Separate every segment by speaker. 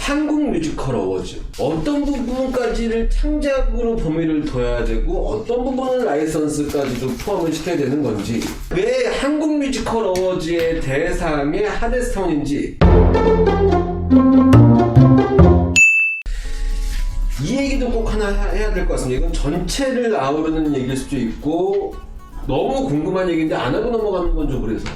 Speaker 1: 한국 뮤지컬 어워즈 어떤 부분까지를 창작으로 범위를 둬야 되고 어떤 부분은 라이선스까지도 포함을 시켜야 되는 건지, 왜 한국 뮤지컬 어워즈의 대상의 하데스타운인지 이 얘기도 꼭 하나 해야 될 것 같습니다. 이건 전체를 아우르는 얘기일 수도 있고 너무 궁금한 얘기인데 안 하고 넘어가는 건 좀 그래서.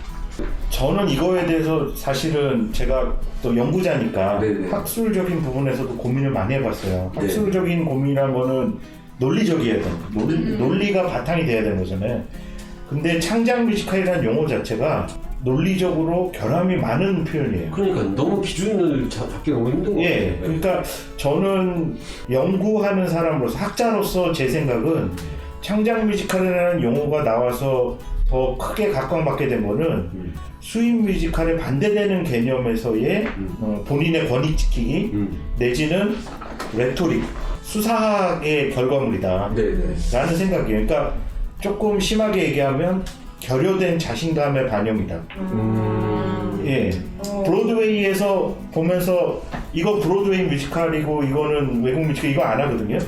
Speaker 2: 저는 이거에 대해서 사실은 제가 또 연구자니까
Speaker 1: 네네.
Speaker 2: 학술적인 부분에서도 고민을 많이 해봤어요.
Speaker 1: 네.
Speaker 2: 학술적인 고민이란 거는 논리적이어야 돼요. 논리가 바탕이 돼야 되는 거잖아요. 근데 창작 뮤지컬이라는 용어 자체가 논리적으로 결함이 많은 표현이에요.
Speaker 1: 그러니까 너무 기준을 잡기 너무 힘든 거예요.
Speaker 2: 예, 그러니까 저는 연구하는 사람으로서, 학자로서 제 생각은 창작 뮤지컬이라는 용어가 나와서 더 크게 각광받게 된 거는 수입 뮤지컬에 반대되는 개념에서의 본인의 권위 지키기 내지는 레토릭, 수사학의 결과물이다
Speaker 1: 네네.
Speaker 2: 라는 생각이에요. 그러니까 조금 심하게 얘기하면 결여된 자신감의 반영이다. 예, 브로드웨이에서 보면서 이거 브로드웨이 뮤지컬이고 이거는 외국 뮤지컬 이거 안 하거든요.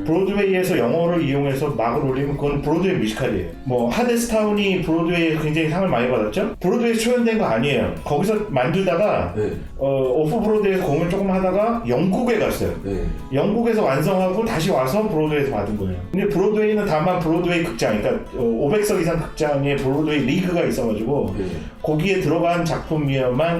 Speaker 2: 브로드웨이에서 영어를 이용해서 막을 올리면 그건 브로드웨이 뮤지컬이에요. 뭐 하데스타운이 브로드웨이에서 굉장히 상을 많이 받았죠. 브로드웨이에서 초연된 거 아니에요. 거기서 만들다가
Speaker 1: 네.
Speaker 2: 오프 브로드웨이에서 공연 조금 하다가 영국에 갔어요.
Speaker 1: 네.
Speaker 2: 영국에서 완성하고 다시 와서 브로드웨이에서 받은 거예요. 근데 브로드웨이는 다만 브로드웨이 극장, 그러니까 500석 이상 극장에 브로드웨이 리그가 있어가지고
Speaker 1: 네.
Speaker 2: 거기에 들어간 작품이어야만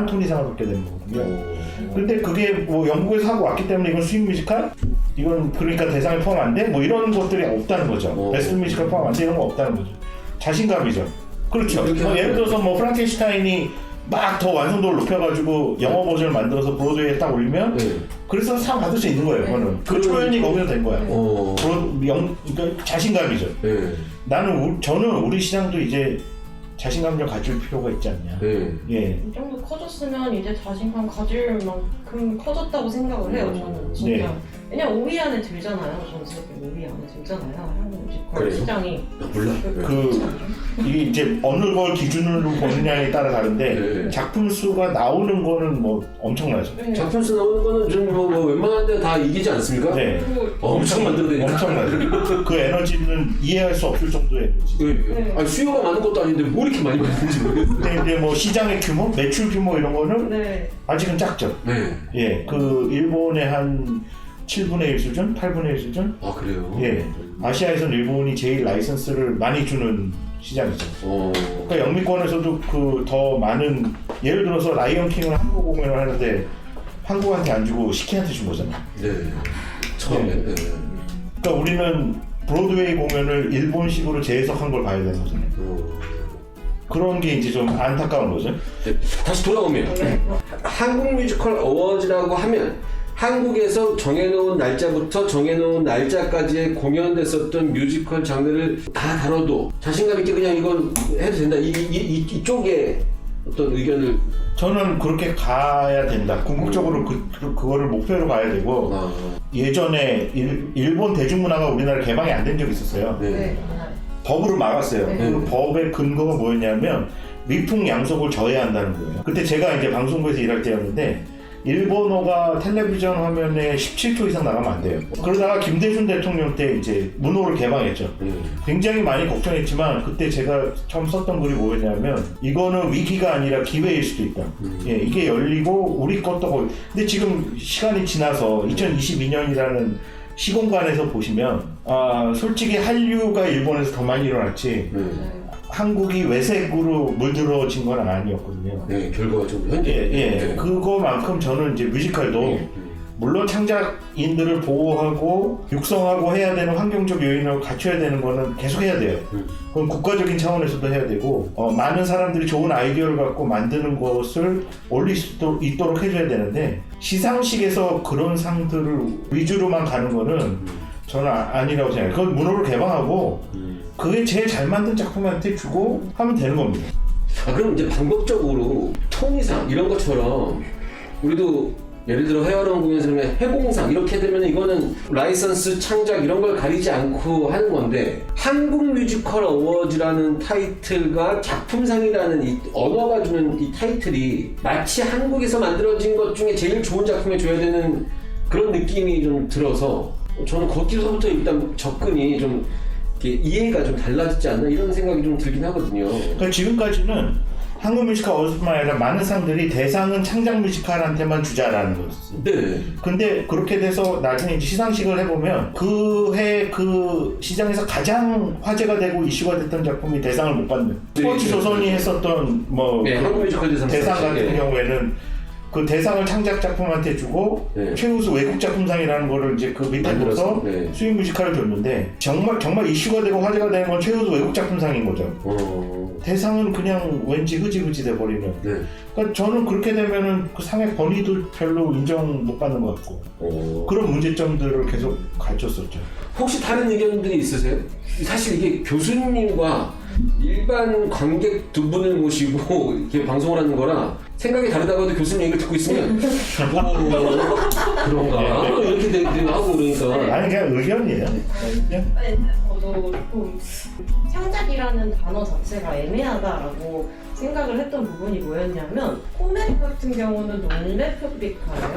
Speaker 2: 토니상을 받게 되는 거거든요. 근데 그게 뭐 영국에서 하고 왔기 때문에 이건 수입 뮤지컬? 이건 그러니까 대상에 포함 안 돼? 뭐 이런 것들이 없다는 거죠. 베스트 뮤지컬 포함 안 돼? 이런 거 없다는 거죠. 자신감이죠. 그렇죠. 예를 들어서 뭐 프랑켄슈타인이 막 더 완성도를 높여가지고 영어 버전을 만들어서 브로드웨이에 딱 올리면 그래서 상 받을 수 있는 거예요. 그거는 그 표현이 거기서 된 거야. 그러니까 자신감이죠. 저는 우리 시장도 이제 자신감 좀 가질 필요가 있지 않냐. 예.
Speaker 3: 이 정도 커졌으면 이제 자신감 가질 만큼 커졌다고 생각을 해요. 저는 진짜.
Speaker 2: 네.
Speaker 3: 왜냐면 5위 안에 들잖아요. 전 세계 5위 안에 들잖아요. 한국 뮤지컬 시장이.
Speaker 1: 몰라.
Speaker 2: 이게 이제 어느 걸 기준으로 보느냐에 따라 다른데 작품 수가 나오는 거는 뭐 엄청나죠.
Speaker 1: 작품 수 나오는 거는 좀 뭐 웬만한 데 다 이기지 않습니까?
Speaker 2: 네.
Speaker 1: 엄청 만들어내니까.
Speaker 2: 엄청나죠. 그 에너지는 이해할 수 없을 정도의 에너지.
Speaker 1: 아니, 수요가 많은 것도 아닌데 뭐 이렇게 많이 만드는지 모르겠어요.
Speaker 2: 근데 뭐 시장의 규모, 매출 규모 이런 거는 아직은 작죠. 예, 그 일본의 한 7분의 1 수준, 8분의 1 수준.
Speaker 1: 아 그래요?
Speaker 2: 예, 아시아에서는 일본이 제일 라이선스를 많이 주는 시장이죠. 그러니까 영미권에서도 그 더 많은, 예를 들어서 라이언 킹을 한국 공연을 하는데 한국한테 안 주고 시키한테 준 거잖아.
Speaker 1: 네. 처음에.
Speaker 2: 그러니까 우리는 브로드웨이 공연을 일본식으로 재해석한 걸 봐야 되는 거잖아요. 그런 게 이제 좀 안타까운 거죠.
Speaker 1: 네. 다시 돌아오면 한국 뮤지컬 어워즈라고 하면 한국에서 정해놓은 날짜부터 정해놓은 날짜까지의 공연됐었던 뮤지컬 장르를 다 다뤄도 자신감 있게 그냥 이건 해도 된다. 이쪽에 어떤 의견을.
Speaker 2: 저는 그렇게 가야 된다. 궁극적으로 그거를 목표로 가야 되고, 예전에 일본 대중문화가 우리나라 개방이 안 된 적이 있었어요. 법으로 막았어요. 그 법의 근거가 뭐였냐면 미풍양속을 저해한다는 거예요. 그때 제가 이제 방송국에서 일할 때였는데 일본어가 텔레비전 화면에 17초 이상 나가면 안 돼요. 그러다가 김대중 대통령 때 이제 문호를 개방했죠. 굉장히 많이 걱정했지만 그때 제가 처음 썼던 글이 뭐였냐면 이거는 위기가 아니라 기회일 수도 있다. 예, 이게 열리고 우리 것도 거의. 근데 지금 시간이 지나서 2022년이라는 시공간에서 보시면 솔직히 한류가 일본에서 더 많이 일어났지 한국이 외색으로 물들어진 건 아니었거든요.
Speaker 1: 네, 결과가 좀 현재.
Speaker 2: 그거만큼 저는 이제 뮤지컬도 물론 창작인들을 보호하고 육성하고 해야 되는 환경적 요인을 갖춰야 되는 거는 계속 해야 돼요. 그건 국가적인 차원에서도 해야 되고 많은 사람들이 좋은 아이디어를 갖고 만드는 것을 올릴 수 있도록 해줘야 되는데 시상식에서 그런 상들을 위주로만 가는 거는 저는 아니라고 생각해요. 그건 문호를 개방하고 그게 제일 잘 만든 작품한테 주고 하면 되는 겁니다.
Speaker 1: 그럼 이제 방법적으로 통이상 이런 것처럼 우리도 예를 들어 해화로운 공연에서는 해공상 이렇게 되면 이거는 라이선스 창작 이런 걸 가리지 않고 하는 건데 한국 뮤지컬 어워즈라는 타이틀과 작품상이라는 이 언어가 주는 이 타이틀이 마치 한국에서 만들어진 것 중에 제일 좋은 작품에 줘야 되는 그런 느낌이 좀 들어서 저는 거기서부터 일단 접근이 좀 이렇게 이해가 좀 달라지지 않나 이런 생각이 좀 들긴 하거든요.
Speaker 2: 그러니까 지금까지는 한국 뮤지컬 어워즈뿐만 아니라 많은 상들이 대상은 창작 뮤지컬한테만 주자라는 거였어요.
Speaker 1: 네.
Speaker 2: 근데 그렇게 돼서 나중에 이제 시상식을 해보면 그 해 그 시장에서 가장 화제가 되고 이슈가 됐던 작품이 대상을 못 받는 스포츠 조선이 했었던 뭐
Speaker 1: 네,
Speaker 2: 그
Speaker 1: 한국 뮤지컬
Speaker 2: 대상 같은
Speaker 1: 네.
Speaker 2: 경우에는 그 대상을 창작 작품한테 주고
Speaker 1: 네.
Speaker 2: 최우수 외국 작품상이라는 거를 이제 그 밑에 둬서
Speaker 1: 네.
Speaker 2: 수익 뮤지컬을 줬는데 정말 이슈가 되고 화제가 되는 건 최우수 외국 작품상인 거죠. 대상은 그냥 왠지 흐지부지 돼버리는.
Speaker 1: 네.
Speaker 2: 그러니까 저는 그렇게 되면은 그 상의 권위도 별로 인정 못 받는 것 같고 그런 문제점들을 계속 가르쳤었죠.
Speaker 1: 혹시 다른 의견들이 있으세요? 사실 이게 교수님과 일반 관객 두 분을 모시고 이렇게 방송을 하는 거라 생각이 다르다고 해도 교수님 얘기를 듣고 있으면 그런가? 이렇게 되기도 하고 그러니까
Speaker 2: 아니 그냥 의견이에요. 그냥.
Speaker 3: 저도 조금 창작이라는 단어 자체가 애매하다라고 생각을 했던 부분이 뭐였냐면 코멧 같은 경우는 논레프리카예요.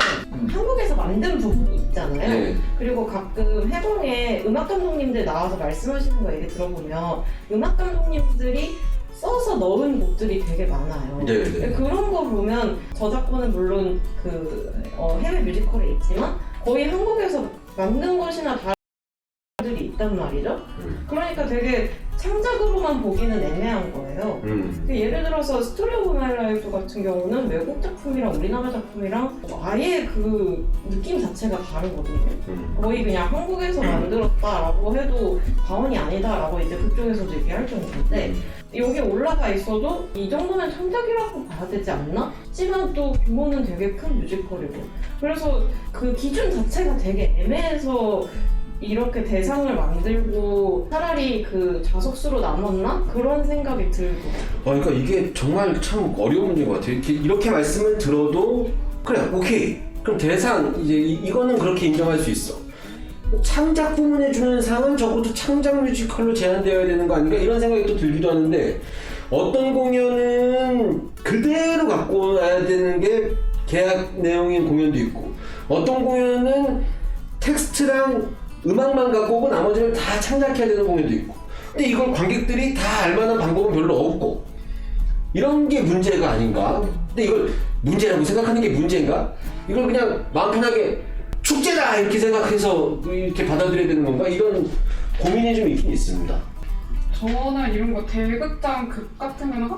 Speaker 3: 한국에서 만든 부분이 있잖아요.
Speaker 1: 네.
Speaker 3: 그리고 가끔 해공에 음악 감독님들 나와서 말씀하시는 거 얘기 들어보면 음악 감독님들이 써서 넣은 곡들이 되게 많아요.
Speaker 1: 네, 네.
Speaker 3: 그런 거 보면 저작권은 물론 해외 뮤지컬에 있지만 거의 한국에서 만든 것이나 다른 들이 있단 말이죠. 그러니까 되게 창작으로만 보기는 애매한 거예요. 예를 들어서 스토리 오브 마이 라이프 같은 경우는 외국 작품이랑 우리나라 작품이랑 아예 그 느낌 자체가 다르거든요. 거의 그냥 한국에서 만들었다라고 해도 과언이 아니다라고 이제 그쪽에서도 얘기할 정도인데 여기 올라가 있어도 이 정도면 창작이라고 봐야 되지 않나? 하지만 또 규모는 되게 큰 뮤지컬이고 그래서 그 기준 자체가 되게 애매해서 이렇게 대상을 만들고 차라리 그 자석수로 남았나? 그런 생각이 들고.
Speaker 1: 그러니까 이게 정말 참 어려운 문제인 것 같아요. 이렇게 말씀을 들어도 그래, 오케이. 그럼 대상 이제 이거는 그렇게 인정할 수 있어. 창작 부문에 주는 상은 적어도 창작 뮤지컬로 제한되어야 되는 거 아닌가 이런 생각이 또 들기도 하는데 어떤 공연은 그대로 갖고 와야 되는 게 계약 내용인 공연도 있고 어떤 공연은 텍스트랑 음악만 갖고 오고 나머지를 다 창작해야 되는 공연도 있고 근데 이걸 관객들이 다 알만한 방법은 별로 없고 이런 게 문제가 아닌가? 근데 이걸 문제라고 생각하는 게 문제인가? 이걸 그냥 마음 편하게 축제다 이렇게 생각해서 이렇게 받아들여야 되는 건가? 이런 고민이 좀 있긴 있습니다.
Speaker 4: 저는 이런 거 대극장 극 같은 경우는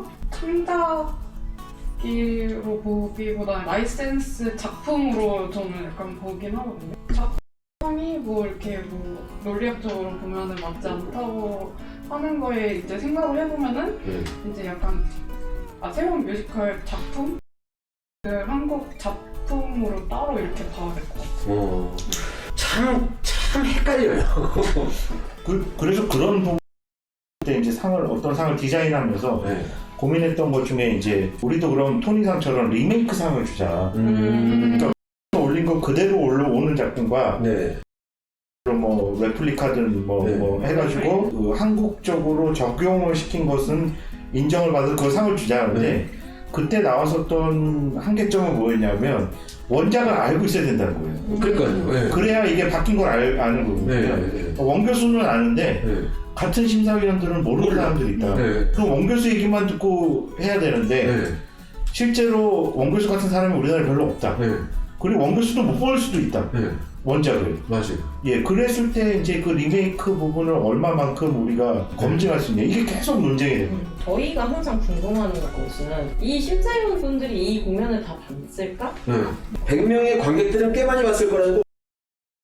Speaker 4: 창작기로 보기보다는 라이센스 작품으로 저는 약간 보긴 하거든요. 작품이 뭐 이렇게 뭐 논리학적으로 보면은 맞지 않다고 하는 거에 이제 생각을 해보면은 이제 약간 새로운 뮤지컬 작품? 한국 작품으로 따로 이렇게 봐야 될 것 같아요.
Speaker 1: 참 헷갈려요.
Speaker 2: 그래서 그런 부분 때 이제 어떤 상을 디자인하면서
Speaker 1: 네.
Speaker 2: 고민했던 것 중에 이제 우리도 그럼 토니상처럼 리메이크 상을 주자. 그러니까 올린 거 그대로 올라오는 작품과
Speaker 1: 네.
Speaker 2: 뭐 레플리카든 뭐 해가지고 그 한국적으로 적용을 시킨 것은 인정을 받을 그 상을 주자. 근데 그때 나왔었던 한계점은 뭐였냐면 원작을 알고 있어야 된다는 거예요.
Speaker 1: 그러니까요. 네.
Speaker 2: 그래야 이게 바뀐 걸 아는 거거든요.
Speaker 1: 네.
Speaker 2: 원교수는 아는데
Speaker 1: 네.
Speaker 2: 같은 심사위원들은 모르는 사람들이 있다.
Speaker 1: 네.
Speaker 2: 그럼 원교수 얘기만 듣고 해야 되는데
Speaker 1: 네.
Speaker 2: 실제로 원교수 같은 사람이 우리나라에 별로 없다.
Speaker 1: 네.
Speaker 2: 그리고 원교수도 못 볼 수도 있다.
Speaker 1: 네.
Speaker 2: 원작을.
Speaker 1: 맞아요.
Speaker 2: 예, 그랬을 때 이제 그 리메이크 부분을 얼마만큼 우리가 검증할 수 있냐. 이게 계속 논쟁이 되는 거예요.
Speaker 3: 저희가 항상 궁금하는 것은 이 심사위원분들이 이 공연을 다 봤을까?
Speaker 1: 100명의 관객들은 꽤 많이 봤을 거라는 거.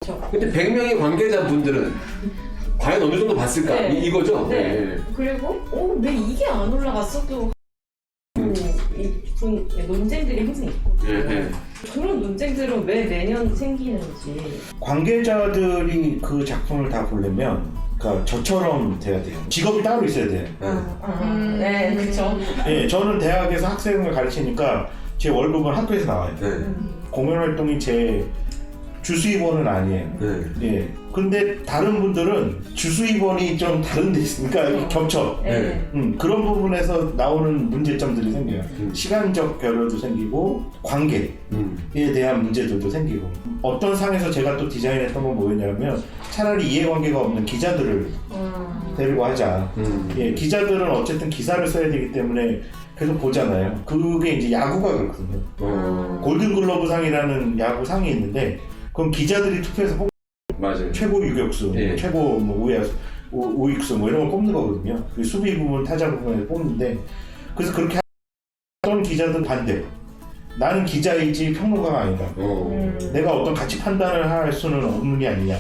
Speaker 3: 그렇죠.
Speaker 1: 근데 100명의 관계자분들은 과연 어느 정도 봤을까?
Speaker 3: 네.
Speaker 1: 이거죠?
Speaker 3: 네. 그리고 왜 이게 안 올라갔어도 논쟁들이 항상 있거든요.
Speaker 1: 네.
Speaker 3: 그런 논쟁들은 왜 매년 생기는지.
Speaker 2: 관계자들이 그 작품을 다 보려면 그러니까 저처럼 돼야 돼요. 직업이 따로 있어야 돼요.
Speaker 3: 네, 그렇죠.
Speaker 2: 예, 저는 대학에서 학생을 가르치니까 제 월급은 학교에서 나와요.
Speaker 1: 네.
Speaker 2: 공연 활동이 제 주수입원은 아니에요.
Speaker 1: 네.
Speaker 2: 예. 근데 다른 분들은 주수입원이 좀 다른 데 있으니까 겹쳐.
Speaker 1: 네.
Speaker 2: 그런 부분에서 나오는 문제점들이 생겨요. 시간적 결여도 생기고 관계에 대한 문제들도 생기고 어떤 상에서 제가 또 디자인했던 건 뭐였냐면 차라리 이해관계가 없는 기자들을 데리고 하자. 예, 기자들은 어쨌든 기사를 써야 되기 때문에 계속 보잖아요. 그게 이제 야구가 그렇거든요. 골든글러브상이라는 야구상이 있는데 그건 기자들이 투표해서 뽑는
Speaker 1: 맞아요.
Speaker 2: 최고 유격수,
Speaker 1: 예.
Speaker 2: 최고 뭐 우익수 뭐 이런 걸 뽑는 거거든요. 그 수비 부분, 타자 부분에 뽑는데 그래서 그렇게 어떤 기자들 반대. 나는 기자이지 평론가가 아니다. 내가 어떤 가치 판단을 할 수는 없는 게 아니냐.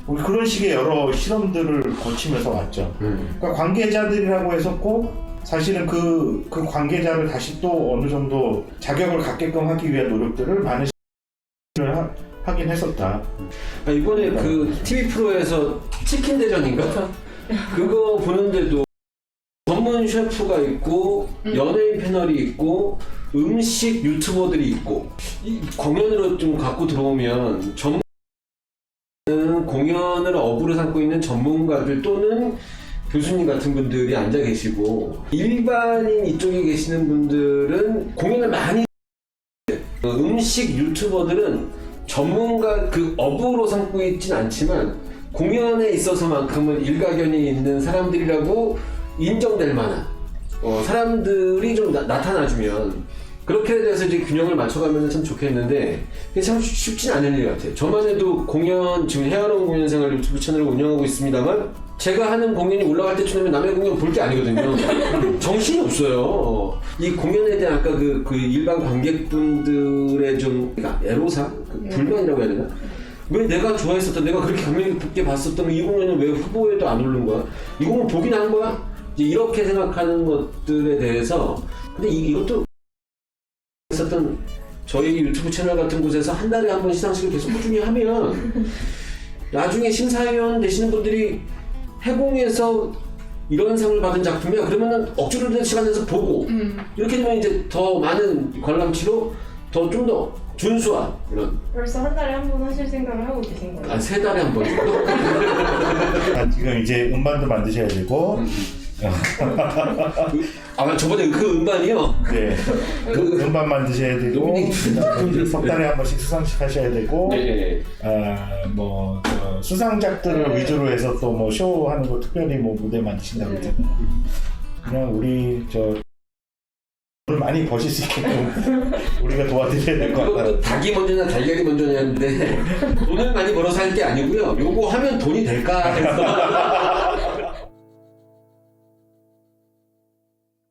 Speaker 2: 우리 그런 식의 여러 실험들을 거치면서 왔죠. 그러니까 관계자들이라고 해서 꼭 사실은 그 관계자를 다시 또 어느 정도 자격을 갖게끔 하기 위한 노력들을 많은 시도를 하긴 했었다.
Speaker 1: 이번에 그 TV 프로에서 치킨 대전인가? 그거 보는데도 전문 셰프가 있고 연예인 패널이 있고 음식 유튜버들이 있고 이 공연으로 좀 갖고 들어오면 공연을 업으로 삼고 있는 전문가들 또는 교수님 같은 분들이 앉아 계시고 일반인 이쪽에 계시는 분들은 공연을 많이 음식 유튜버들은 전문가 그 업으로 삼고 있진 않지만 공연에 있어서만큼은 일가견이 있는 사람들이라고 인정될 만한 사람들이 좀 나타나주면 그렇게 돼서 이제 균형을 맞춰가면 참 좋겠는데 그게 참 쉽진 않은 일 같아요. 저만 해도 공연 지금 헤아로운 공연생활 유튜브 채널을 운영하고 있습니다만 제가 하는 공연이 올라갈 때쯤 되면 남의 공연 볼 게 아니거든요. 정신이 없어요. 이 공연에 대한 아까 그 일반 관객분들의 좀 애로사항? 불만이라고 해야 되나? 왜 내가 좋아했었던, 내가 그렇게 감명 깊게 봤었던 이 공연은 왜 후보에도 안 오른 거야? 이 공연 보긴 한 거야? 이제 이렇게 생각하는 것들에 대해서 근데 이것도 있었던 저희 유튜브 채널 같은 곳에서 한 달에 한 번 시상식을 계속 꾸준히 하면 나중에 심사위원 되시는 분들이 해공에서 이런 상을 받은 작품이야 그러면은 억지로 된 시간 내서 보고 이렇게 되면 이제 더 많은 관람치로 더 좀 더 준수한 이런
Speaker 3: 벌써 한 달에 한 번 하실 생각을 하고 계신 거예요?
Speaker 1: 3달에 한 번 정도?
Speaker 2: 지금 이제 음반도 만드셔야 되고
Speaker 1: 저번에 그 음반이요?
Speaker 2: 네. 음반 만드셔야 되고 석 달에 한 번씩 수상식 하셔야 되고
Speaker 1: 네.
Speaker 2: 수상작들을 위주로 해서 또 뭐 쇼하는 거 특별히 뭐 무대 만드신다고 그러잖아요. 그냥 우리 돈을 많이 버실 수 있게끔 우리가 도와드려야 될 것 같아요.
Speaker 1: 그것도 닭이 먼저냐 달걀이 먼저냐인데 돈을 많이 벌어서 할 게 아니고요. 요거 하면 돈이 될까 해서